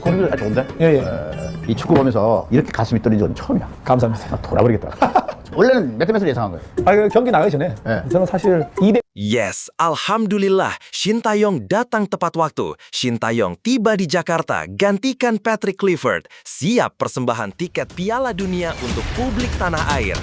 그런 게 좋은데? 예, 예. 이 축구 보면서 이렇게 가슴이 떨리는 건 처음이야. 감사합니다. 돌아버리겠다. 원래는 몇 대 몇으로 예상한 거예요? 그 경기 나가기 전에 네. 저는 사실 2대 Yes, Alhamdulillah, Shin Tae-yong datang tepat waktu. Shin Tae-yong tiba di Jakarta, gantikan Patrick Kluivert. Siap persembahan tiket Piala Dunia untuk publik tanah air.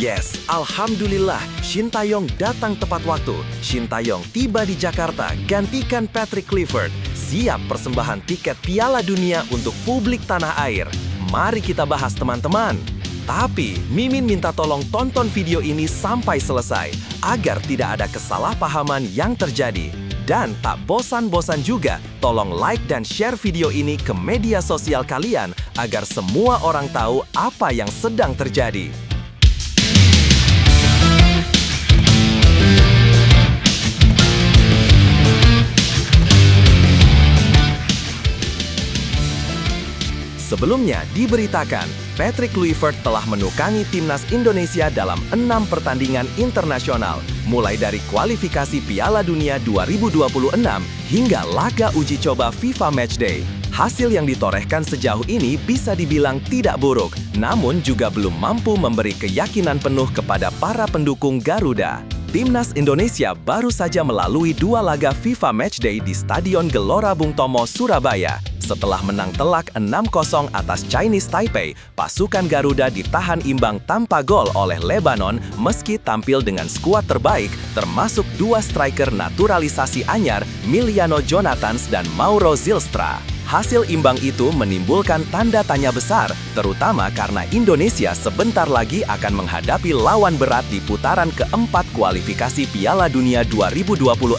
Yes, Alhamdulillah, Shin Tae-yong datang tepat waktu. Shin Tae-yong tiba di Jakarta, gantikan Patrick Kluivert. Siap persembahan tiket Piala Dunia untuk publik tanah air. Mari kita bahas teman-teman. Tapi, Mimin minta tolong tonton video ini sampai selesai, agar tidak ada kesalahpahaman yang terjadi. Dan tak bosan-bosan juga, tolong like dan share video ini ke media sosial kalian, agar semua orang tahu apa yang sedang terjadi. Sebelumnya diberitakan, Patrick Kluivert telah menukangi timnas Indonesia dalam 6 pertandingan internasional, mulai dari kualifikasi Piala Dunia 2026 hingga laga uji coba FIFA Matchday. Hasil yang ditorehkan sejauh ini bisa dibilang tidak buruk, namun juga belum mampu memberi keyakinan penuh kepada para pendukung Garuda. Timnas Indonesia baru saja melalui 2 laga FIFA Matchday di Stadion Gelora Bung Tomo, Surabaya. Setelah menang telak 6-0 atas Chinese Taipei, pasukan Garuda ditahan imbang tanpa gol oleh Lebanon meski tampil dengan skuad terbaik, termasuk 2 striker naturalisasi anyar, Miliano Jonathans dan Mauro Zylstra. Hasil imbang itu menimbulkan tanda tanya besar, terutama karena Indonesia sebentar lagi akan menghadapi lawan berat di putaran keempat kualifikasi Piala Dunia 2026,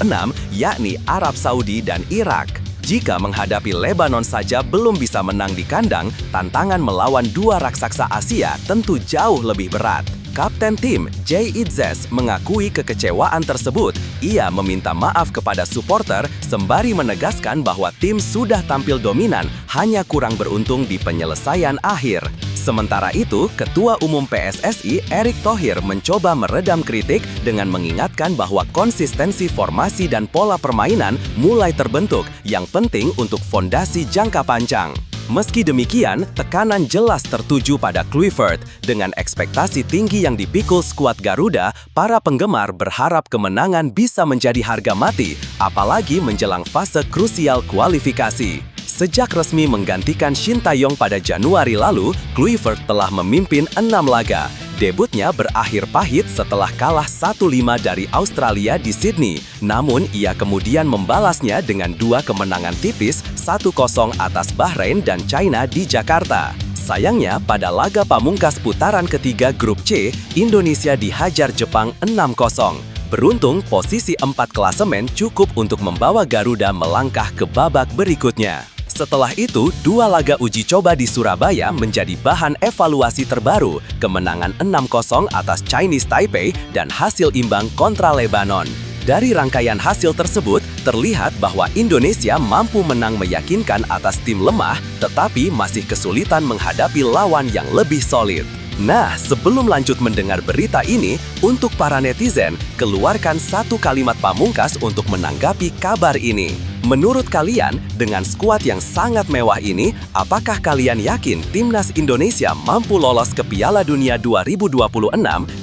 yakni Arab Saudi dan Irak. Jika menghadapi Lebanon saja belum bisa menang di kandang, tantangan melawan 2 raksasa Asia tentu jauh lebih berat. Kapten tim, Jay Itzes, mengakui kekecewaan tersebut. Ia meminta maaf kepada supporter sembari menegaskan bahwa tim sudah tampil dominan, hanya kurang beruntung di penyelesaian akhir. Sementara itu, Ketua Umum PSSI Erick Thohir mencoba meredam kritik dengan mengingatkan bahwa konsistensi formasi dan pola permainan mulai terbentuk, yang penting untuk fondasi jangka panjang. Meski demikian, tekanan jelas tertuju pada Kluivert. Dengan ekspektasi tinggi yang dipikul skuad Garuda, para penggemar berharap kemenangan bisa menjadi harga mati, apalagi menjelang fase krusial kualifikasi. Sejak resmi menggantikan Shin Tae-yong pada Januari lalu, Kluivert telah memimpin 6 laga. Debutnya berakhir pahit setelah kalah 1-5 dari Australia di Sydney. Namun, ia kemudian membalasnya dengan 2 kemenangan tipis, 1-0 atas Bahrain dan China di Jakarta. Sayangnya, pada laga pamungkas putaran ketiga Grup C, Indonesia dihajar Jepang 6-0. Beruntung, posisi 4 klasemen cukup untuk membawa Garuda melangkah ke babak berikutnya. Setelah itu, 2 laga uji coba di Surabaya menjadi bahan evaluasi terbaru, kemenangan 6-0 atas Chinese Taipei dan hasil imbang kontra Lebanon. Dari rangkaian hasil tersebut, terlihat bahwa Indonesia mampu menang meyakinkan atas tim lemah, tetapi masih kesulitan menghadapi lawan yang lebih solid. Nah, sebelum lanjut mendengar berita ini, untuk para netizen, keluarkan 1 kalimat pamungkas untuk menanggapi kabar ini. Menurut kalian, dengan skuad yang sangat mewah ini, apakah kalian yakin timnas Indonesia mampu lolos ke Piala Dunia 2026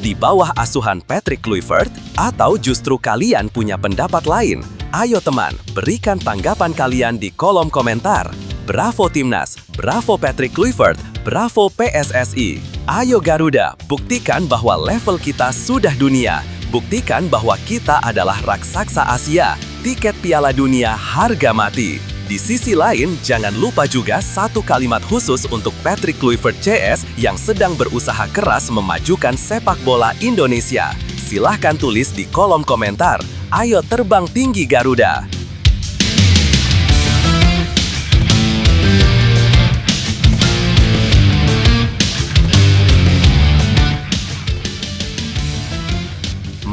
di bawah asuhan Patrick Kluivert? Atau justru kalian punya pendapat lain? Ayo teman, berikan tanggapan kalian di kolom komentar. Bravo Timnas, bravo Patrick Kluivert, bravo PSSI. Ayo Garuda, buktikan bahwa level kita sudah dunia. Buktikan bahwa kita adalah raksasa Asia. Tiket Piala Dunia harga mati. Di sisi lain, jangan lupa juga 1 kalimat khusus untuk Patrick Kluivert CS yang sedang berusaha keras memajukan sepak bola Indonesia. Silahkan tulis di kolom komentar. Ayo terbang tinggi Garuda!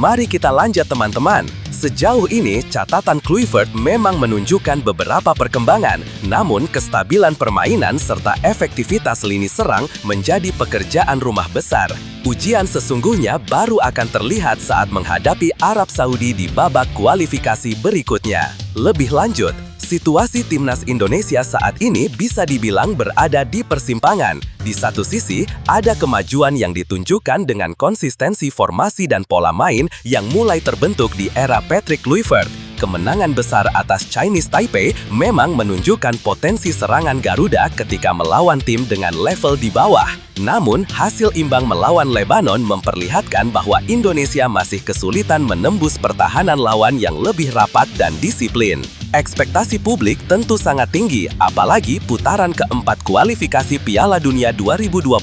Mari kita lanjut teman-teman. Sejauh ini, catatan Kluivert memang menunjukkan beberapa perkembangan, namun kestabilan permainan serta efektivitas lini serang menjadi pekerjaan rumah besar. Ujian sesungguhnya baru akan terlihat saat menghadapi Arab Saudi di babak kualifikasi berikutnya. Lebih lanjut, situasi timnas Indonesia saat ini bisa dibilang berada di persimpangan. Di satu sisi, ada kemajuan yang ditunjukkan dengan konsistensi formasi dan pola main yang mulai terbentuk di era Patrick Kluivert. Kemenangan besar atas Chinese Taipei memang menunjukkan potensi serangan Garuda ketika melawan tim dengan level di bawah. Namun, hasil imbang melawan Lebanon memperlihatkan bahwa Indonesia masih kesulitan menembus pertahanan lawan yang lebih rapat dan disiplin. Ekspektasi publik tentu sangat tinggi, apalagi putaran keempat kualifikasi Piala Dunia 2026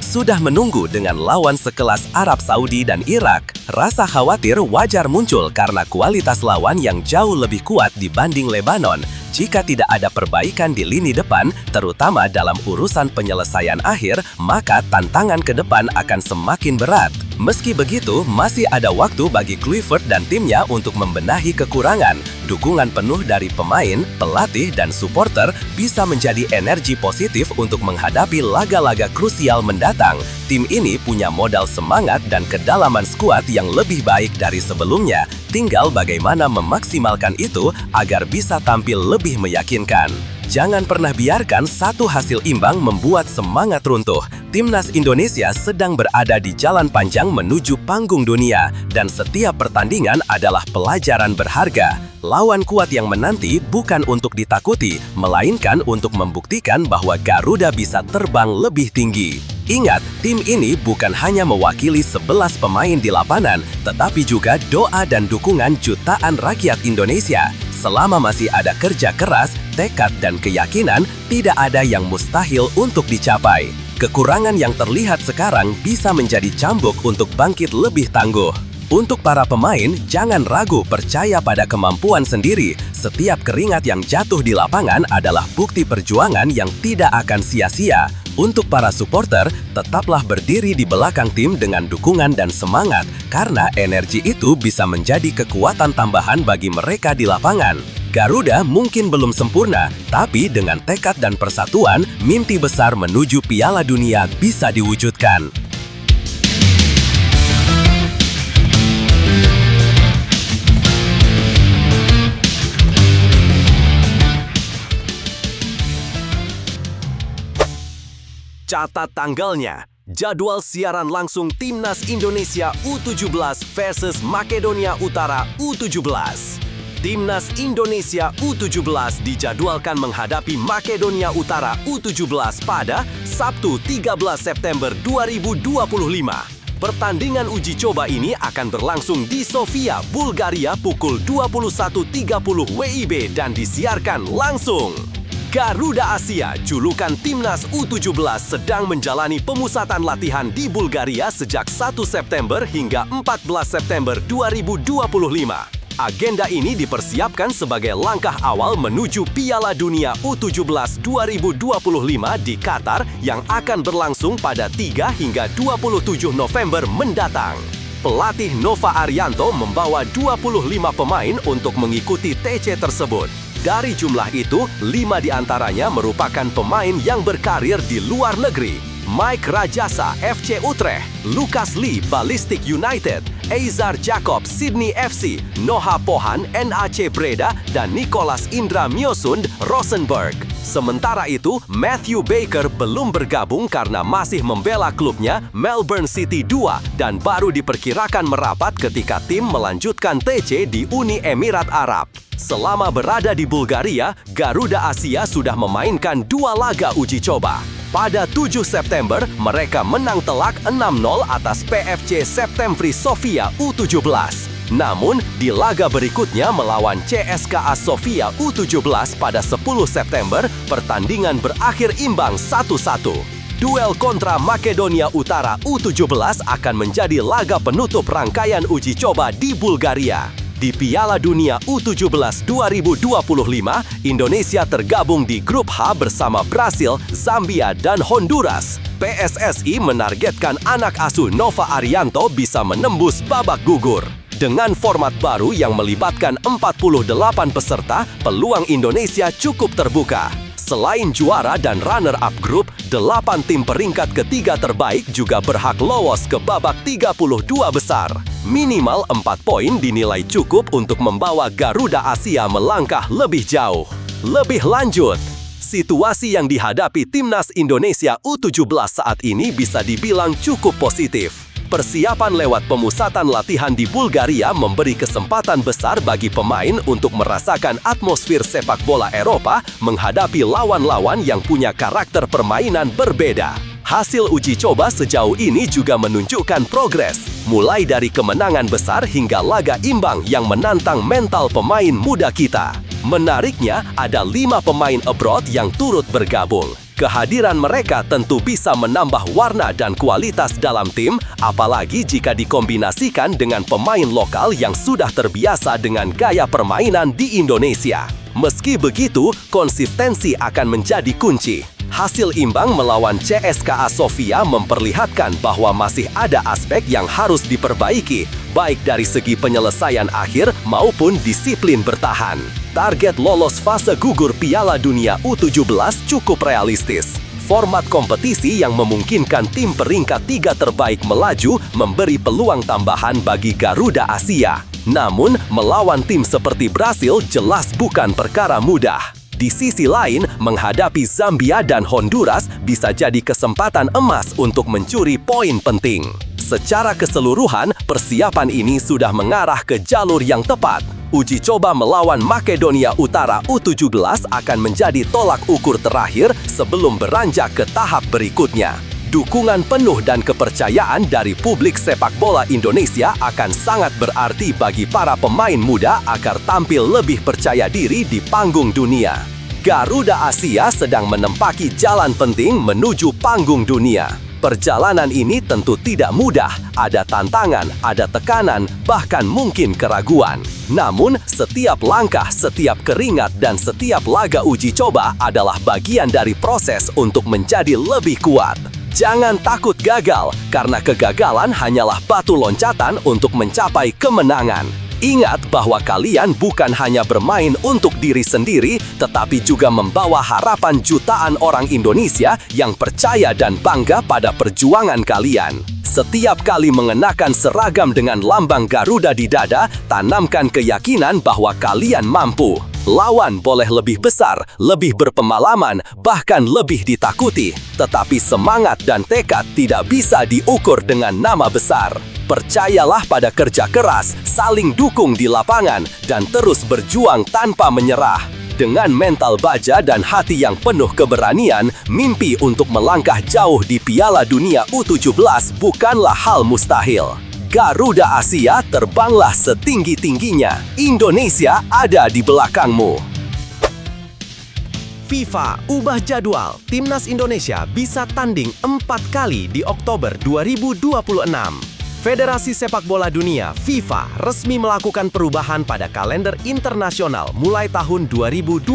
sudah menunggu dengan lawan sekelas Arab Saudi dan Irak. Rasa khawatir wajar muncul karena kualitas lawan yang jauh lebih kuat dibanding Lebanon. Jika tidak ada perbaikan di lini depan, terutama dalam urusan penyelesaian akhir, maka tantangan ke depan akan semakin berat. Meski begitu, masih ada waktu bagi Kluivert dan timnya untuk membenahi kekurangan. Dukungan penuh dari pemain, pelatih, dan supporter bisa menjadi energi positif untuk menghadapi laga-laga krusial mendatang. Tim ini punya modal semangat dan kedalaman skuad yang lebih baik dari sebelumnya. Tinggal bagaimana memaksimalkan itu agar bisa tampil lebih meyakinkan. Jangan pernah biarkan satu hasil imbang membuat semangat runtuh. Timnas Indonesia sedang berada di jalan panjang menuju panggung dunia, dan setiap pertandingan adalah pelajaran berharga. Lawan kuat yang menanti bukan untuk ditakuti, melainkan untuk membuktikan bahwa Garuda bisa terbang lebih tinggi. Ingat, tim ini bukan hanya mewakili 11 pemain di lapangan, tetapi juga doa dan dukungan jutaan rakyat Indonesia. Selama masih ada kerja keras, tekad dan keyakinan, tidak ada yang mustahil untuk dicapai. Kekurangan yang terlihat sekarang bisa menjadi cambuk untuk bangkit lebih tangguh. Untuk para pemain, jangan ragu percaya pada kemampuan sendiri. Setiap keringat yang jatuh di lapangan adalah bukti perjuangan yang tidak akan sia-sia. Untuk para supporter, tetaplah berdiri di belakang tim dengan dukungan dan semangat, karena energi itu bisa menjadi kekuatan tambahan bagi mereka di lapangan. Garuda mungkin belum sempurna, tapi dengan tekad dan persatuan, mimpi besar menuju Piala Dunia bisa diwujudkan. Catat tanggalnya. Jadwal siaran langsung Timnas Indonesia U17 versus Makedonia Utara U17. Timnas Indonesia U17 dijadwalkan menghadapi Makedonia Utara U17 pada Sabtu 13 September 2025. Pertandingan uji coba ini akan berlangsung di Sofia, Bulgaria pukul 21.30 WIB dan disiarkan langsung. Garuda Asia, julukan Timnas U17 sedang menjalani pemusatan latihan di Bulgaria sejak 1 September hingga 14 September 2025. Agenda ini dipersiapkan sebagai langkah awal menuju Piala Dunia U17 2025 di Qatar yang akan berlangsung pada 3 hingga 27 November mendatang. Pelatih Nova Arianto membawa 25 pemain untuk mengikuti TC tersebut. Dari jumlah itu, 5 diantaranya merupakan pemain yang berkarir di luar negeri. Mike Rajasa, FC Utrecht, Lucas Lee, Ballistic United, Eizar Jacob, Sydney FC, Noha Pohan, NAC Breda, dan Nicholas Indra Miosund, Rosenborg. Sementara itu, Matthew Baker belum bergabung karena masih membela klubnya Melbourne City 2 dan baru diperkirakan merapat ketika tim melanjutkan TC di Uni Emirat Arab. Selama berada di Bulgaria, Garuda Asia sudah memainkan 2 laga uji coba. Pada 7 September, mereka menang telak 6-0 atas PFC Septemfri Sofia U17. Namun, di laga berikutnya melawan CSKA Sofia U17 pada 10 September, pertandingan berakhir imbang 1-1. Duel kontra Makedonia Utara U17 akan menjadi laga penutup rangkaian uji coba di Bulgaria. Di Piala Dunia U17 2025, Indonesia tergabung di grup H bersama Brasil, Zambia, dan Honduras. PSSI menargetkan anak asuh Nova Arianto bisa menembus babak gugur. Dengan format baru yang melibatkan 48 peserta, peluang Indonesia cukup terbuka. Selain juara dan runner-up grup, 8 tim peringkat ketiga terbaik juga berhak lolos ke babak 32 besar. Minimal 4 poin dinilai cukup untuk membawa Garuda Asia melangkah lebih jauh. Lebih lanjut, situasi yang dihadapi Timnas Indonesia U17 saat ini bisa dibilang cukup positif. Persiapan lewat pemusatan latihan di Bulgaria memberi kesempatan besar bagi pemain untuk merasakan atmosfer sepak bola Eropa menghadapi lawan-lawan yang punya karakter permainan berbeda. Hasil uji coba sejauh ini juga menunjukkan progres, mulai dari kemenangan besar hingga laga imbang yang menantang mental pemain muda kita. Menariknya, ada 5 pemain abroad yang turut bergabung. Kehadiran mereka tentu bisa menambah warna dan kualitas dalam tim, apalagi jika dikombinasikan dengan pemain lokal yang sudah terbiasa dengan gaya permainan di Indonesia. Meski begitu, konsistensi akan menjadi kunci. Hasil imbang melawan CSKA Sofia memperlihatkan bahwa masih ada aspek yang harus diperbaiki, baik dari segi penyelesaian akhir maupun disiplin bertahan. Target lolos fase gugur Piala Dunia U17 cukup realistis. Format kompetisi yang memungkinkan tim peringkat 3 terbaik melaju memberi peluang tambahan bagi Garuda Asia. Namun, melawan tim seperti Brasil jelas bukan perkara mudah. Di sisi lain, menghadapi Zambia dan Honduras bisa jadi kesempatan emas untuk mencuri poin penting. Secara keseluruhan, persiapan ini sudah mengarah ke jalur yang tepat. Uji coba melawan Makedonia Utara U17 akan menjadi tolak ukur terakhir sebelum beranjak ke tahap berikutnya. Dukungan penuh dan kepercayaan dari publik sepak bola Indonesia akan sangat berarti bagi para pemain muda agar tampil lebih percaya diri di panggung dunia. Garuda Asia sedang menempaki jalan penting menuju panggung dunia. Perjalanan ini tentu tidak mudah, ada tantangan, ada tekanan, bahkan mungkin keraguan. Namun, setiap langkah, setiap keringat, dan setiap laga uji coba adalah bagian dari proses untuk menjadi lebih kuat. Jangan takut gagal, karena kegagalan hanyalah batu loncatan untuk mencapai kemenangan. Ingat bahwa kalian bukan hanya bermain untuk diri sendiri, tetapi juga membawa harapan jutaan orang Indonesia yang percaya dan bangga pada perjuangan kalian. Setiap kali mengenakan seragam dengan lambang Garuda di dada, tanamkan keyakinan bahwa kalian mampu. Lawan boleh lebih besar, lebih berpengalaman, bahkan lebih ditakuti. Tetapi semangat dan tekad tidak bisa diukur dengan nama besar. Percayalah pada kerja keras, saling dukung di lapangan, dan terus berjuang tanpa menyerah. Dengan mental baja dan hati yang penuh keberanian, mimpi untuk melangkah jauh di Piala Dunia U17 bukanlah hal mustahil. Garuda Asia terbanglah setinggi-tingginya. Indonesia ada di belakangmu. FIFA ubah jadwal. Timnas Indonesia bisa tanding 4 kali di Oktober 2026. Federasi Sepak Bola Dunia FIFA resmi melakukan perubahan pada kalender internasional mulai tahun 2026.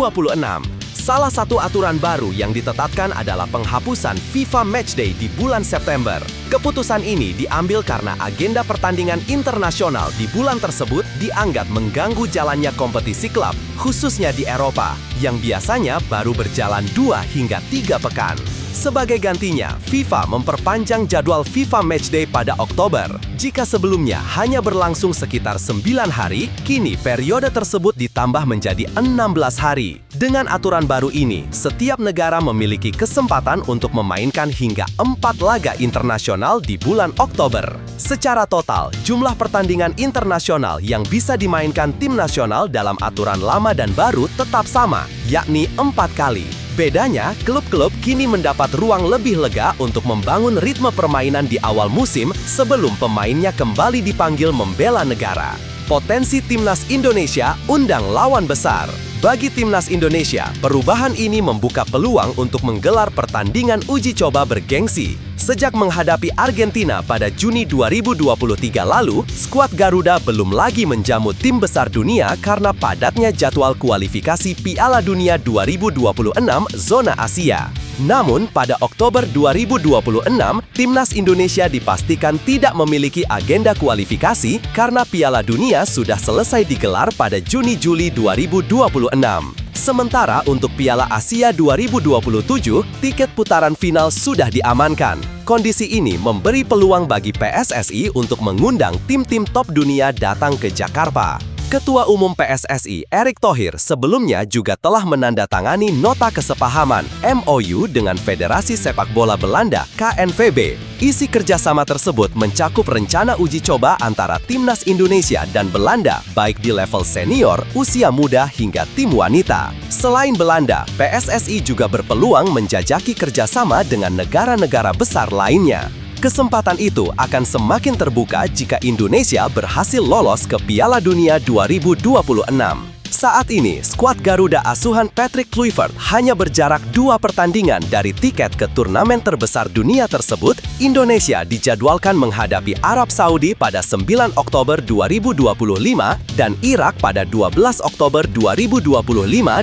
Salah satu aturan baru yang ditetapkan adalah penghapusan FIFA Matchday di bulan September. Keputusan ini diambil karena agenda pertandingan internasional di bulan tersebut dianggap mengganggu jalannya kompetisi klub, khususnya di Eropa, yang biasanya baru berjalan 2 hingga 3 pekan. Sebagai gantinya, FIFA memperpanjang jadwal FIFA Matchday pada Oktober. Jika sebelumnya hanya berlangsung sekitar 9 hari, kini periode tersebut ditambah menjadi 16 hari. Dengan aturan baru ini, setiap negara memiliki kesempatan untuk memainkan hingga 4 laga internasional di bulan Oktober. Secara total, jumlah pertandingan internasional yang bisa dimainkan tim nasional dalam aturan lama dan baru tetap sama, yakni 4 kali. Bedanya, klub-klub kini mendapat ruang lebih lega untuk membangun ritme permainan di awal musim sebelum pemainnya kembali dipanggil membela negara. Potensi Timnas Indonesia undang lawan besar. Bagi Timnas Indonesia, perubahan ini membuka peluang untuk menggelar pertandingan uji coba bergengsi Sejak menghadapi Argentina pada Juni 2023 lalu, skuad Garuda belum lagi menjamu tim besar dunia karena padatnya jadwal kualifikasi Piala Dunia 2026 zona Asia. Namun, pada Oktober 2026, timnas Indonesia dipastikan tidak memiliki agenda kualifikasi karena Piala Dunia sudah selesai digelar pada Juni-Juli 2026. Sementara untuk Piala Asia 2027, tiket putaran final sudah diamankan. Kondisi ini memberi peluang bagi PSSI untuk mengundang tim-tim top dunia datang ke Jakarta. Ketua Umum PSSI, Erick Thohir, sebelumnya juga telah menandatangani nota kesepahaman MOU dengan Federasi Sepak Bola Belanda, KNVB. Isi kerjasama tersebut mencakup rencana uji coba antara timnas Indonesia dan Belanda, baik di level senior, usia muda, hingga tim wanita. Selain Belanda, PSSI juga berpeluang menjajaki kerjasama dengan negara-negara besar lainnya. Kesempatan itu akan semakin terbuka jika Indonesia berhasil lolos ke Piala Dunia 2026. Saat ini, skuad Garuda asuhan Patrick Kluivert hanya berjarak 2 pertandingan dari tiket ke turnamen terbesar dunia tersebut. Indonesia dijadwalkan menghadapi Arab Saudi pada 9 Oktober 2025 dan Irak pada 12 Oktober 2025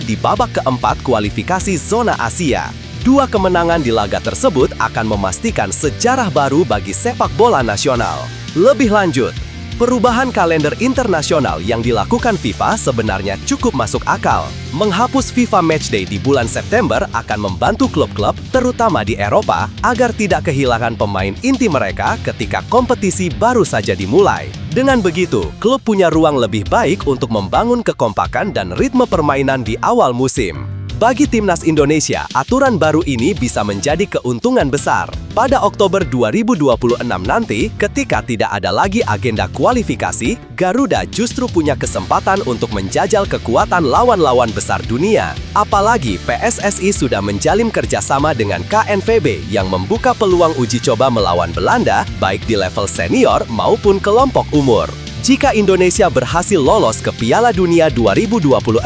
di babak keempat kualifikasi zona Asia. 2 kemenangan di laga tersebut akan memastikan sejarah baru bagi sepak bola nasional. Lebih lanjut, perubahan kalender internasional yang dilakukan FIFA sebenarnya cukup masuk akal. Menghapus FIFA Matchday di bulan September akan membantu klub-klub, terutama di Eropa, agar tidak kehilangan pemain inti mereka ketika kompetisi baru saja dimulai. Dengan begitu, klub punya ruang lebih baik untuk membangun kekompakan dan ritme permainan di awal musim. Bagi timnas Indonesia, aturan baru ini bisa menjadi keuntungan besar. Pada Oktober 2026 nanti, ketika tidak ada lagi agenda kualifikasi, Garuda justru punya kesempatan untuk menjajal kekuatan lawan-lawan besar dunia. Apalagi PSSI sudah menjalin kerjasama dengan KNVB yang membuka peluang uji coba melawan Belanda, baik di level senior maupun kelompok umur. Jika Indonesia berhasil lolos ke Piala Dunia 2026,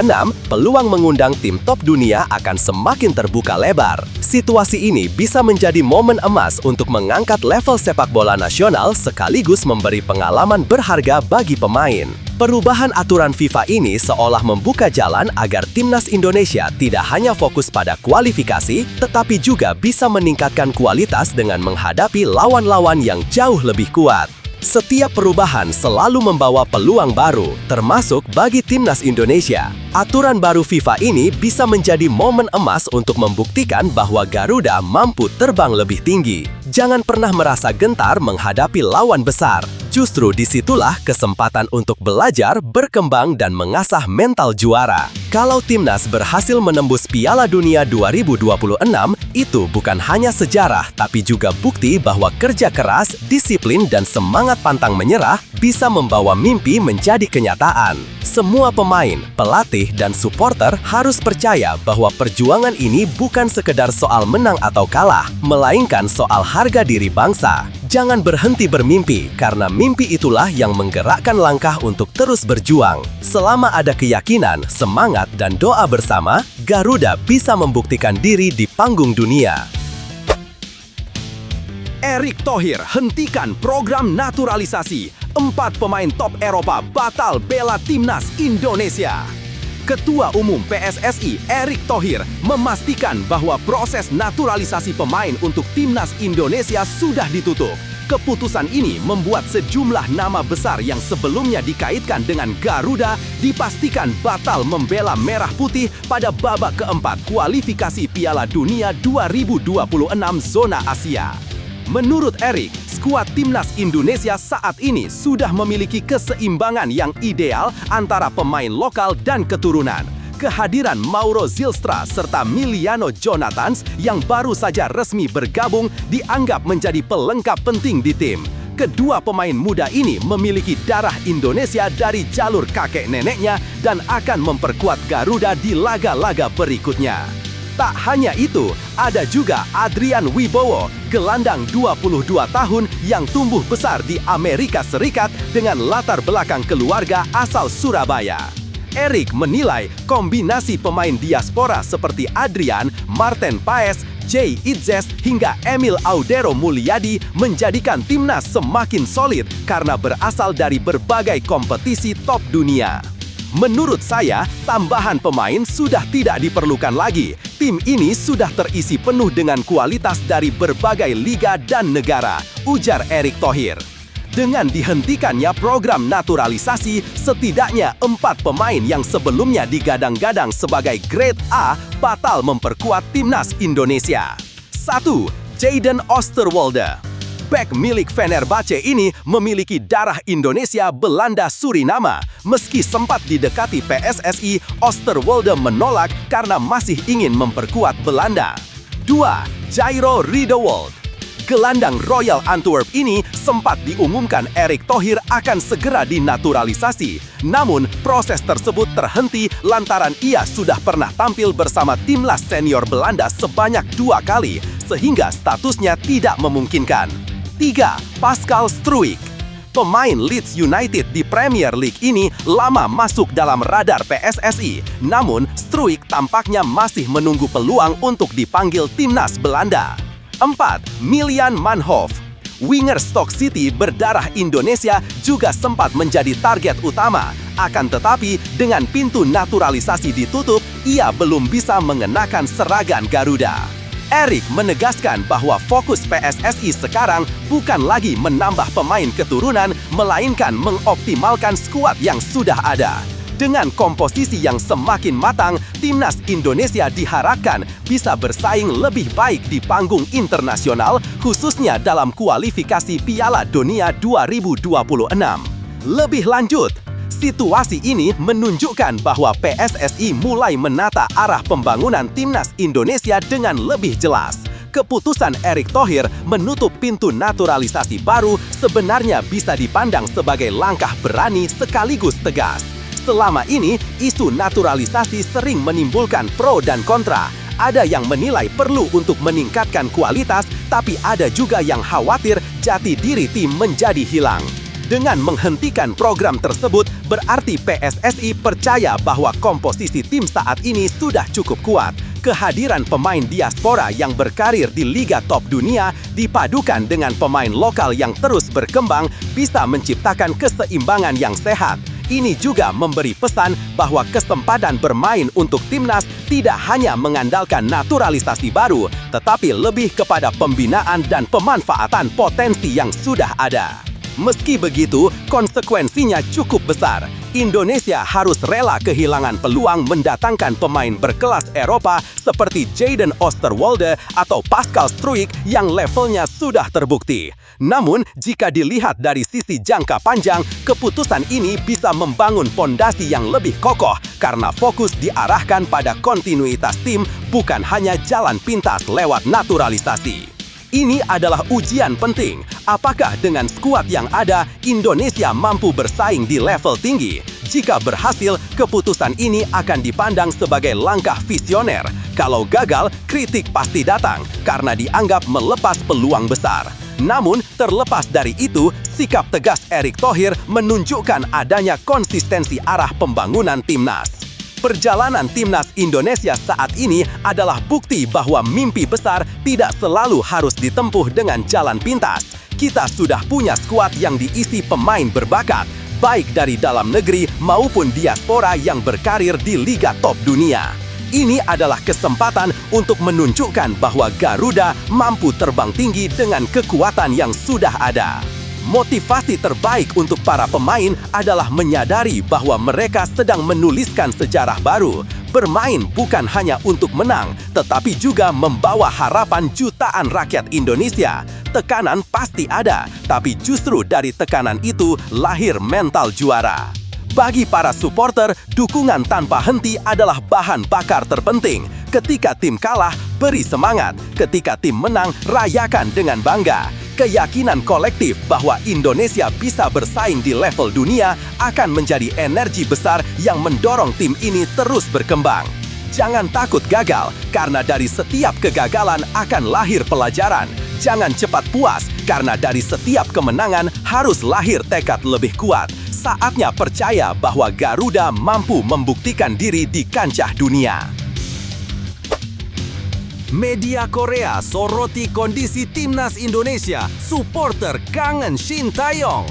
peluang mengundang tim top dunia akan semakin terbuka lebar. Situasi ini bisa menjadi momen emas untuk mengangkat level sepak bola nasional sekaligus memberi pengalaman berharga bagi pemain. Perubahan aturan FIFA ini seolah membuka jalan agar timnas Indonesia tidak hanya fokus pada kualifikasi, tetapi juga bisa meningkatkan kualitas dengan menghadapi lawan-lawan yang jauh lebih kuat. Setiap perubahan selalu membawa peluang baru, termasuk bagi timnas Indonesia. Aturan baru FIFA ini bisa menjadi momen emas untuk membuktikan bahwa Garuda mampu terbang lebih tinggi. Jangan pernah merasa gentar menghadapi lawan besar. Justru disitulah kesempatan untuk belajar, berkembang, dan mengasah mental juara. Kalau timnas berhasil menembus Piala Dunia 2026, itu bukan hanya sejarah, tapi juga bukti bahwa kerja keras, disiplin, dan semangat pantang menyerah bisa membawa mimpi menjadi kenyataan. Semua pemain, pelatih, dan supporter harus percaya bahwa perjuangan ini bukan sekedar soal menang atau kalah, melainkan soal harga diri bangsa. Jangan berhenti bermimpi, karena mimpi itulah yang menggerakkan langkah untuk terus berjuang. Selama ada keyakinan, semangat, dan doa bersama, Garuda bisa membuktikan diri di panggung dunia. Erick Thohir hentikan program naturalisasi. 4 pemain top Eropa batal bela timnas Indonesia. Ketua Umum PSSI Erick Thohir memastikan bahwa proses naturalisasi pemain untuk timnas Indonesia sudah ditutup. Keputusan ini membuat sejumlah nama besar yang sebelumnya dikaitkan dengan Garuda dipastikan batal membela Merah Putih pada babak keempat kualifikasi Piala Dunia 2026 zona Asia. Menurut Erick, skuad timnas Indonesia saat ini sudah memiliki keseimbangan yang ideal antara pemain lokal dan keturunan. Kehadiran Mauro Zylstra serta Miliano Jonathans yang baru saja resmi bergabung dianggap menjadi pelengkap penting di tim. Kedua pemain muda ini memiliki darah Indonesia dari jalur kakek neneknya dan akan memperkuat Garuda di laga-laga berikutnya. Tak hanya itu, ada juga Adrian Wibowo, gelandang 22 tahun yang tumbuh besar di Amerika Serikat dengan latar belakang keluarga asal Surabaya. Erick menilai kombinasi pemain diaspora seperti Adrian, Marten Paes, Jay Itzes hingga Emil Audero Mulyadi menjadikan timnas semakin solid karena berasal dari berbagai kompetisi top dunia. Menurut saya, tambahan pemain sudah tidak diperlukan lagi. Tim ini sudah terisi penuh dengan kualitas dari berbagai liga dan negara, ujar Erick Thohir. Dengan dihentikannya program naturalisasi, setidaknya 4 pemain yang sebelumnya digadang-gadang sebagai grade A batal memperkuat timnas Indonesia. 1. Jayden Oosterwolde. Bek milik Fenerbahce ini memiliki darah Indonesia, Belanda, Suriname. Meski sempat didekati PSSI, Oosterwolde menolak karena masih ingin memperkuat Belanda. 2. Jairo Riedewald. Gelandang Royal Antwerp ini sempat diumumkan Erick Thohir akan segera dinaturalisasi. Namun, proses tersebut terhenti lantaran ia sudah pernah tampil bersama timnas senior Belanda sebanyak 2 kali, sehingga statusnya tidak memungkinkan. 3. Pascal Struijk. Pemain Leeds United di Premier League ini lama masuk dalam radar PSSI. Namun, Struijk tampaknya masih menunggu peluang untuk dipanggil timnas Belanda. 4. Miljan Manhoef. Winger Stoke City berdarah Indonesia juga sempat menjadi target utama. Akan tetapi, dengan pintu naturalisasi ditutup, ia belum bisa mengenakan seragam Garuda. Erick menegaskan bahwa fokus PSSI sekarang bukan lagi menambah pemain keturunan, melainkan mengoptimalkan skuad yang sudah ada. Dengan komposisi yang semakin matang, timnas Indonesia diharapkan bisa bersaing lebih baik di panggung internasional, khususnya dalam kualifikasi Piala Dunia 2026. Lebih lanjut, situasi ini menunjukkan bahwa PSSI mulai menata arah pembangunan timnas Indonesia dengan lebih jelas. Keputusan Erick Thohir menutup pintu naturalisasi baru sebenarnya bisa dipandang sebagai langkah berani sekaligus tegas. Selama ini, isu naturalisasi sering menimbulkan pro dan kontra. Ada yang menilai perlu untuk meningkatkan kualitas, tapi ada juga yang khawatir jati diri tim menjadi hilang. Dengan menghentikan program tersebut, berarti PSSI percaya bahwa komposisi tim saat ini sudah cukup kuat. Kehadiran pemain diaspora yang berkarir di liga top dunia dipadukan dengan pemain lokal yang terus berkembang bisa menciptakan keseimbangan yang sehat. Ini juga memberi pesan bahwa kesempatan bermain untuk timnas tidak hanya mengandalkan naturalisasi baru, tetapi lebih kepada pembinaan dan pemanfaatan potensi yang sudah ada. Meski begitu, konsekuensinya cukup besar. Indonesia harus rela kehilangan peluang mendatangkan pemain berkelas Eropa seperti Jayden Oosterwolde atau Pascal Struijk yang levelnya sudah terbukti. Namun, jika dilihat dari sisi jangka panjang, keputusan ini bisa membangun fondasi yang lebih kokoh karena fokus diarahkan pada kontinuitas tim, bukan hanya jalan pintas lewat naturalisasi. Ini adalah ujian penting. Apakah dengan skuad yang ada, Indonesia mampu bersaing di level tinggi? Jika berhasil, keputusan ini akan dipandang sebagai langkah visioner. Kalau gagal, kritik pasti datang karena dianggap melepas peluang besar. Namun, terlepas dari itu, sikap tegas Erick Thohir menunjukkan adanya konsistensi arah pembangunan timnas. Perjalanan timnas Indonesia saat ini adalah bukti bahwa mimpi besar tidak selalu harus ditempuh dengan jalan pintas. Kita sudah punya skuad yang diisi pemain berbakat, baik dari dalam negeri maupun diaspora yang berkarir di liga top dunia. Ini adalah kesempatan untuk menunjukkan bahwa Garuda mampu terbang tinggi dengan kekuatan yang sudah ada. Motivasi terbaik untuk para pemain adalah menyadari bahwa mereka sedang menuliskan sejarah baru. Bermain bukan hanya untuk menang, tetapi juga membawa harapan jutaan rakyat Indonesia. Tekanan pasti ada, tapi justru dari tekanan itu lahir mental juara. Bagi para supporter, dukungan tanpa henti adalah bahan bakar terpenting. Ketika tim kalah, beri semangat. Ketika tim menang, rayakan dengan bangga. Keyakinan kolektif bahwa Indonesia bisa bersaing di level dunia akan menjadi energi besar yang mendorong tim ini terus berkembang. Jangan takut gagal, karena dari setiap kegagalan akan lahir pelajaran. Jangan cepat puas, karena dari setiap kemenangan harus lahir tekad lebih kuat. Saatnya percaya bahwa Garuda mampu membuktikan diri di kancah dunia. Media Korea soroti kondisi timnas Indonesia, supporter kangen Shin Tae-yong.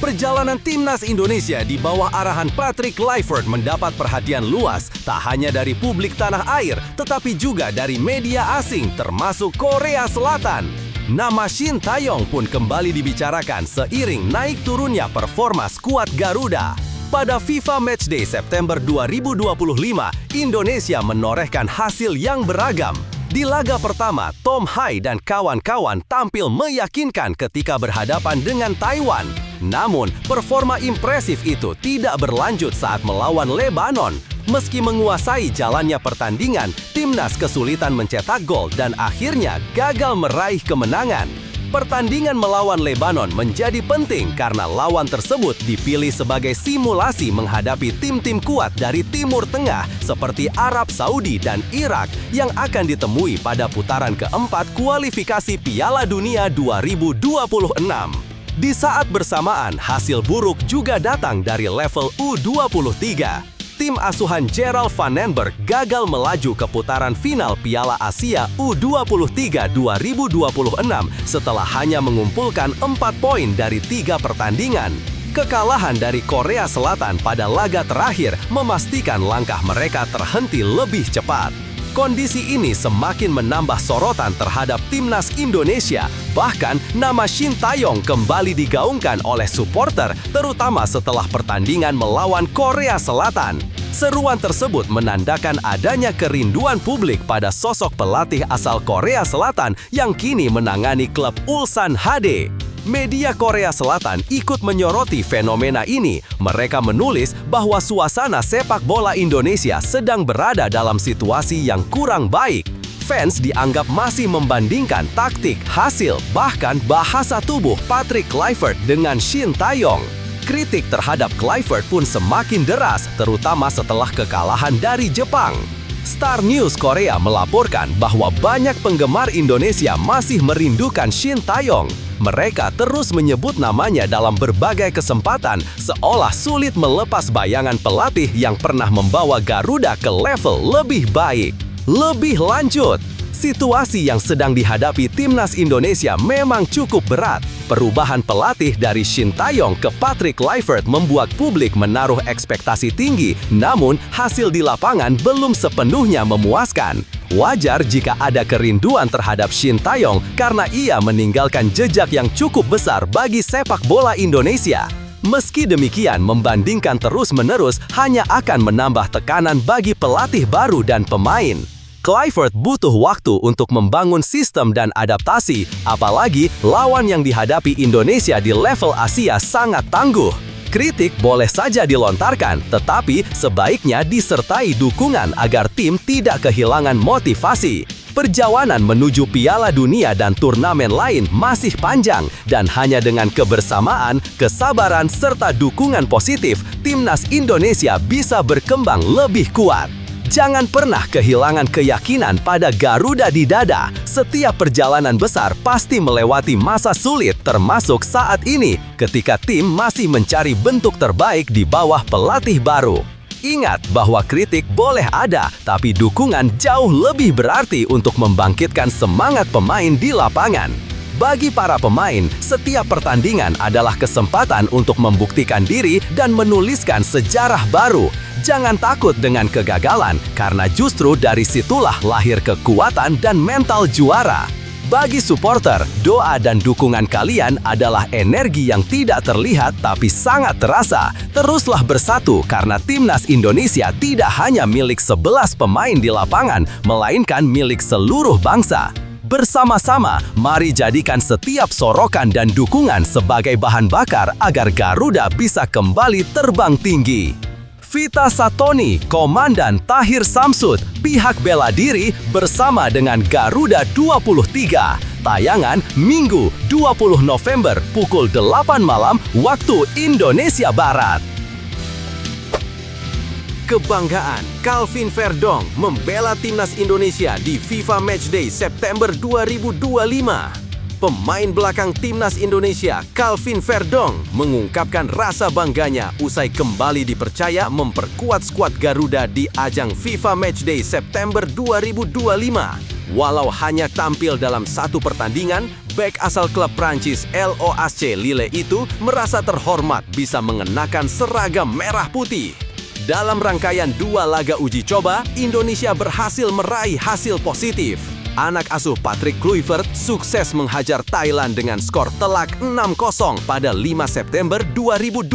Perjalanan timnas Indonesia di bawah arahan Patrick Kluivert mendapat perhatian luas, tak hanya dari publik tanah air, tetapi juga dari media asing termasuk Korea Selatan. Nama Shin Tae-yong pun kembali dibicarakan seiring naik turunnya performa skuad Garuda. Pada FIFA Matchday September 2025, Indonesia menorehkan hasil yang beragam. Di laga pertama, Tom Hai dan kawan-kawan tampil meyakinkan ketika berhadapan dengan Taiwan. Namun, performa impresif itu tidak berlanjut saat melawan Lebanon. Meski menguasai jalannya pertandingan, timnas kesulitan mencetak gol dan akhirnya gagal meraih kemenangan. Pertandingan melawan Lebanon menjadi penting karena lawan tersebut dipilih sebagai simulasi menghadapi tim-tim kuat dari Timur Tengah seperti Arab Saudi dan Irak yang akan ditemui pada putaran keempat kualifikasi Piala Dunia 2026. Di saat bersamaan, hasil buruk juga datang dari level U23. Tim asuhan Gerald Van Nenberg gagal melaju ke putaran final Piala Asia U23 2026 setelah hanya mengumpulkan 4 poin dari 3 pertandingan. Kekalahan dari Korea Selatan pada laga terakhir memastikan langkah mereka terhenti lebih cepat. Kondisi ini semakin menambah sorotan terhadap timnas Indonesia. Bahkan, nama Shin Tae-yong kembali digaungkan oleh supporter, terutama setelah pertandingan melawan Korea Selatan. Seruan tersebut menandakan adanya kerinduan publik pada sosok pelatih asal Korea Selatan yang kini menangani klub Ulsan HD. Media Korea Selatan ikut menyoroti fenomena ini. Mereka menulis bahwa suasana sepak bola Indonesia sedang berada dalam situasi yang kurang baik. Fans dianggap masih membandingkan taktik, hasil, bahkan bahasa tubuh Patrick Kluivert dengan Shin Tae-yong. Kritik terhadap Kluivert pun semakin deras, terutama setelah kekalahan dari Jepang. Star News Korea melaporkan bahwa banyak penggemar Indonesia masih merindukan Shin Tae-yong. Mereka terus menyebut namanya dalam berbagai kesempatan, seolah sulit melepas bayangan pelatih yang pernah membawa Garuda ke level lebih baik. Lebih lanjut, situasi yang sedang dihadapi timnas Indonesia memang cukup berat. Perubahan pelatih dari Shin Tae-yong ke Patrick Kluivert membuat publik menaruh ekspektasi tinggi, namun hasil di lapangan belum sepenuhnya memuaskan. Wajar jika ada kerinduan terhadap Shin Tae-yong karena ia meninggalkan jejak yang cukup besar bagi sepak bola Indonesia. Meski demikian, membandingkan terus-menerus hanya akan menambah tekanan bagi pelatih baru dan pemain. Kluivert butuh waktu untuk membangun sistem dan adaptasi, apalagi lawan yang dihadapi Indonesia di level Asia sangat tangguh. Kritik boleh saja dilontarkan, tetapi sebaiknya disertai dukungan agar tim tidak kehilangan motivasi. Perjalanan menuju Piala Dunia dan turnamen lain masih panjang, dan hanya dengan kebersamaan, kesabaran, serta dukungan positif, timnas Indonesia bisa berkembang lebih kuat. Jangan pernah kehilangan keyakinan pada Garuda di dada. Setiap perjalanan besar pasti melewati masa sulit, termasuk saat ini, ketika tim masih mencari bentuk terbaik di bawah pelatih baru. Ingat bahwa kritik boleh ada, tapi dukungan jauh lebih berarti untuk membangkitkan semangat pemain di lapangan. Bagi para pemain, setiap pertandingan adalah kesempatan untuk membuktikan diri dan menuliskan sejarah baru. Jangan takut dengan kegagalan, karena justru dari situlah lahir kekuatan dan mental juara. Bagi supporter, doa dan dukungan kalian adalah energi yang tidak terlihat tapi sangat terasa. Teruslah bersatu karena timnas Indonesia tidak hanya milik 11 pemain di lapangan, melainkan milik seluruh bangsa. Bersama-sama, mari jadikan setiap sorokan dan dukungan sebagai bahan bakar agar Garuda bisa kembali terbang tinggi. Vita Satoni, Komandan Tahir Samsud, pihak bela diri bersama dengan Garuda 23. Tayangan Minggu 20 November pukul 8 malam waktu Indonesia Barat. Kebanggaan Calvin Verdong membela timnas Indonesia di FIFA Matchday September 2025. Pemain belakang timnas Indonesia, Calvin Verdong, mengungkapkan rasa bangganya usai kembali dipercaya memperkuat skuad Garuda di ajang FIFA Matchday September 2025. Walau hanya tampil dalam satu pertandingan, bek asal klub Prancis LOSC Lille itu merasa terhormat bisa mengenakan seragam merah putih. Dalam rangkaian 2 laga uji coba, Indonesia berhasil meraih hasil positif. Anak asuh Patrick Kluivert sukses menghajar Thailand dengan skor telak 6-0 pada 5 September 2025.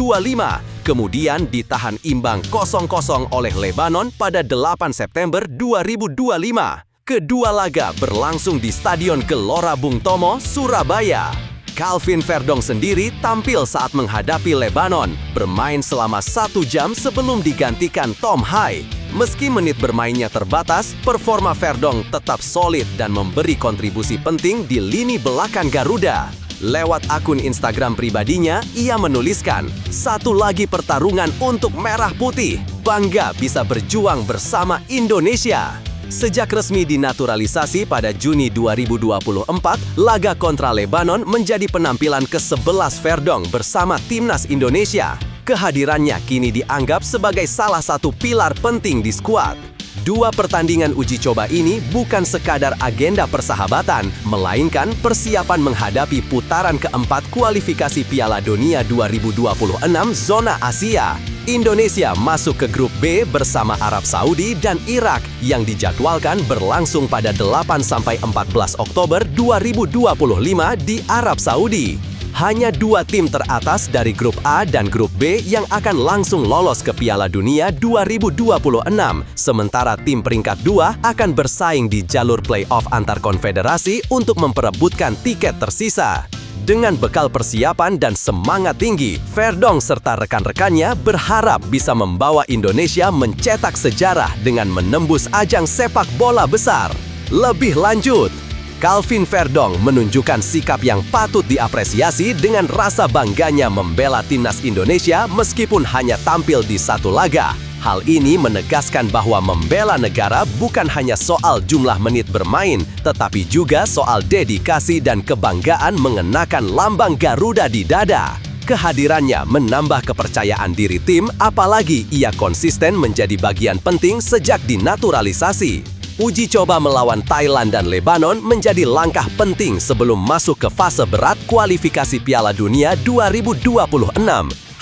Kemudian ditahan imbang 0-0 oleh Lebanon pada 8 September 2025. Kedua laga berlangsung di Stadion Gelora Bung Tomo, Surabaya. Calvin Verdong sendiri tampil saat menghadapi Lebanon, bermain selama 1 jam sebelum digantikan Tom Hai. Meski menit bermainnya terbatas, performa Verdong tetap solid dan memberi kontribusi penting di lini belakang Garuda. Lewat akun Instagram pribadinya, ia menuliskan, "Satu lagi pertarungan untuk Merah Putih. Bangga bisa berjuang bersama Indonesia." Sejak resmi dinaturalisasi pada Juni 2024, laga kontra Lebanon menjadi penampilan ke-11 Verdong bersama Timnas Indonesia. Kehadirannya kini dianggap sebagai salah satu pilar penting di skuad. 2 pertandingan uji coba ini bukan sekadar agenda persahabatan, melainkan persiapan menghadapi putaran keempat kualifikasi Piala Dunia 2026 zona Asia. Indonesia masuk ke grup B bersama Arab Saudi dan Irak yang dijadwalkan berlangsung pada 8-14 Oktober 2025 di Arab Saudi. Hanya 2 tim teratas dari grup A dan grup B yang akan langsung lolos ke Piala Dunia 2026, sementara tim peringkat 2 akan bersaing di jalur play-off antar konfederasi untuk memperebutkan tiket tersisa. Dengan bekal persiapan dan semangat tinggi, Verdong serta rekan-rekannya berharap bisa membawa Indonesia mencetak sejarah dengan menembus ajang sepak bola besar. Lebih lanjut, Calvin Verdong menunjukkan sikap yang patut diapresiasi dengan rasa bangganya membela timnas Indonesia meskipun hanya tampil di 1 laga. Hal ini menegaskan bahwa membela negara bukan hanya soal jumlah menit bermain, tetapi juga soal dedikasi dan kebanggaan mengenakan lambang Garuda di dada. Kehadirannya menambah kepercayaan diri tim, apalagi ia konsisten menjadi bagian penting sejak dinaturalisasi. Uji coba melawan Thailand dan Lebanon menjadi langkah penting sebelum masuk ke fase berat kualifikasi Piala Dunia 2026.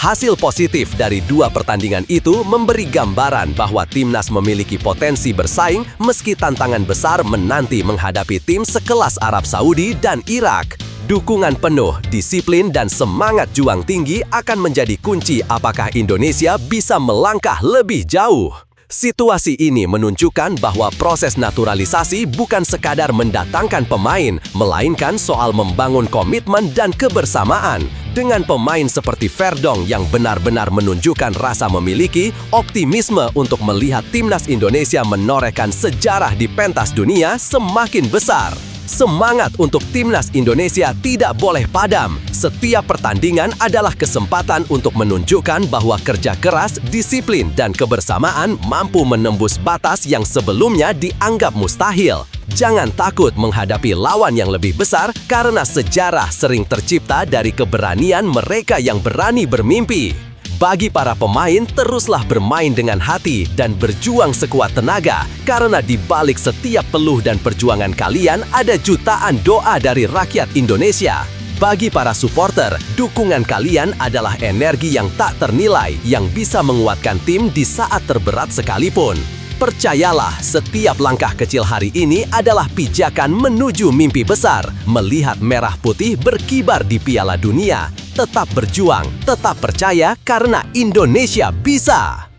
Hasil positif dari 2 pertandingan itu memberi gambaran bahwa timnas memiliki potensi bersaing meski tantangan besar menanti menghadapi tim sekelas Arab Saudi dan Irak. Dukungan penuh, disiplin, dan semangat juang tinggi akan menjadi kunci apakah Indonesia bisa melangkah lebih jauh. Situasi ini menunjukkan bahwa proses naturalisasi bukan sekadar mendatangkan pemain, melainkan soal membangun komitmen dan kebersamaan. Dengan pemain seperti Verdong yang benar-benar menunjukkan rasa memiliki, optimisme untuk melihat timnas Indonesia menorehkan sejarah di pentas dunia semakin besar. Semangat untuk timnas Indonesia tidak boleh padam. Setiap pertandingan adalah kesempatan untuk menunjukkan bahwa kerja keras, disiplin, dan kebersamaan mampu menembus batas yang sebelumnya dianggap mustahil. Jangan takut menghadapi lawan yang lebih besar karena sejarah sering tercipta dari keberanian mereka yang berani bermimpi. Bagi para pemain, teruslah bermain dengan hati dan berjuang sekuat tenaga karena di balik setiap peluh dan perjuangan kalian ada jutaan doa dari rakyat Indonesia. Bagi para supporter, dukungan kalian adalah energi yang tak ternilai yang bisa menguatkan tim di saat terberat sekalipun. Percayalah, setiap langkah kecil hari ini adalah pijakan menuju mimpi besar, melihat merah putih berkibar di Piala Dunia. Tetap berjuang, tetap percaya karena Indonesia bisa!